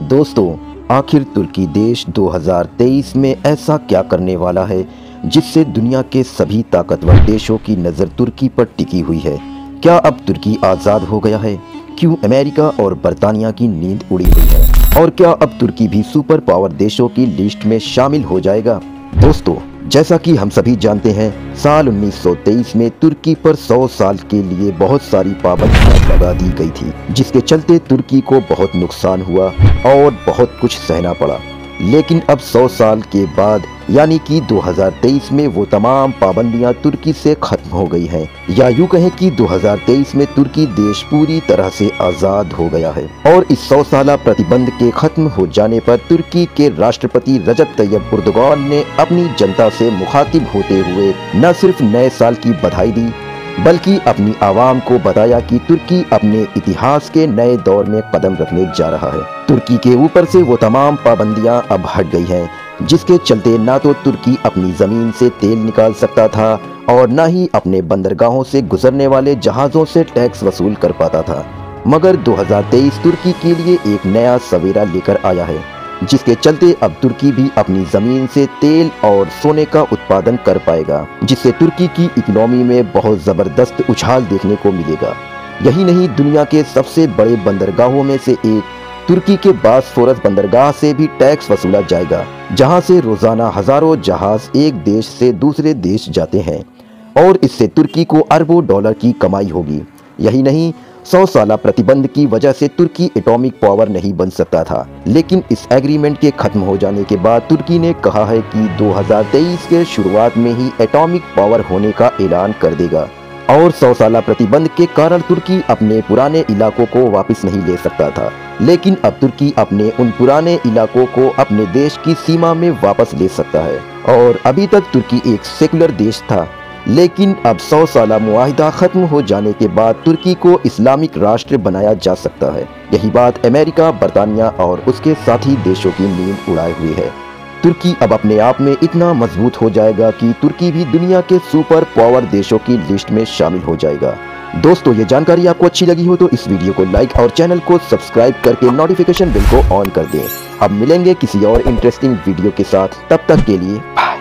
दोस्तों, आखिर तुर्की देश 2023 में ऐसा क्या करने वाला है जिससे दुनिया के सभी ताकतवर देशों की नज़र तुर्की पर टिकी हुई है। क्या अब तुर्की आज़ाद हो गया है? क्यों अमेरिका और बरतानिया की नींद उड़ी हुई है? और क्या अब तुर्की भी सुपर पावर देशों की लिस्ट में शामिल हो जाएगा? दोस्तों, जैसा कि हम सभी जानते हैं, साल 1923 में तुर्की पर 100 साल के लिए बहुत सारी पाबंदियां लगा दी गई थी, जिसके चलते तुर्की को बहुत नुकसान हुआ और बहुत कुछ सहना पड़ा। लेकिन अब 100 साल के बाद यानी कि 2023 में वो तमाम पाबंदियां तुर्की से खत्म हो गई हैं, या यूं कहें कि 2023 में तुर्की देश पूरी तरह से आज़ाद हो गया है। और इस 100 साला प्रतिबंध के खत्म हो जाने पर तुर्की के राष्ट्रपति रजब तैयब उर्दुगान ने अपनी जनता से मुखातिब होते हुए न सिर्फ नए साल की बधाई दी, बल्कि अपनी आवाम को बताया कि तुर्की अपने इतिहास के नए दौर में कदम रखने जा रहा है। तुर्की के ऊपर से वो तमाम पाबंदियां अब हट गई हैं, जिसके चलते ना तो तुर्की अपनी जमीन से तेल निकाल सकता था और न ही अपने बंदरगाहों से गुजरने वाले जहाज़ों से टैक्स वसूल कर पाता था। मगर 2023 तुर्की के लिए एक नया सवेरा लेकर आया है, जिसके चलते अब तुर्की भी अपनी जमीन से तेल और सोने का उत्पादन कर पाएगा, जिससे तुर्की की इकोनॉमी में बहुत जबरदस्त उछाल देखने को मिलेगा। यही नहीं, दुनिया के सबसे बड़े बंदरगाहों में से एक तुर्की के बास्फोरस बंदरगाह से भी टैक्स वसूला जाएगा, जहां से रोजाना हजारों जहाज एक देश से दूसरे देश जाते हैं और इससे तुर्की को अरबों डॉलर की कमाई होगी। यही नहीं, 100 साला प्रतिबंध की वजह से तुर्की एटॉमिक पावर नहीं बन सकता था, लेकिन इस एग्रीमेंट के खत्म हो जाने के बाद तुर्की ने कहा है कि 2023 के शुरुआत में ही एटॉमिक पावर होने का ऐलान कर देगा। और 100 साला प्रतिबंध के कारण तुर्की अपने पुराने इलाकों को वापस नहीं ले सकता था, लेकिन अब तुर्की अपने उन पुराने इलाकों को अपने देश की सीमा में वापस ले सकता है। और अभी तक तुर्की एक सेकुलर देश था, लेकिन अब 100 साला मुआहिदा खत्म हो जाने के बाद तुर्की को इस्लामिक राष्ट्र बनाया जा सकता है। यही बात अमेरिका, बरतानिया और उसके साथी देशों की नींद उड़ाए हुए है। तुर्की अब अपने आप में इतना मजबूत हो जाएगा कि तुर्की भी दुनिया के सुपर पावर देशों की लिस्ट में शामिल हो जाएगा। दोस्तों, ये जानकारी आपको अच्छी लगी हो तो इस वीडियो को लाइक और चैनल को सब्सक्राइब करके नोटिफिकेशन बिल को ऑन कर दें। अब मिलेंगे किसी और इंटरेस्टिंग वीडियो के साथ, तब तक के लिए बाय।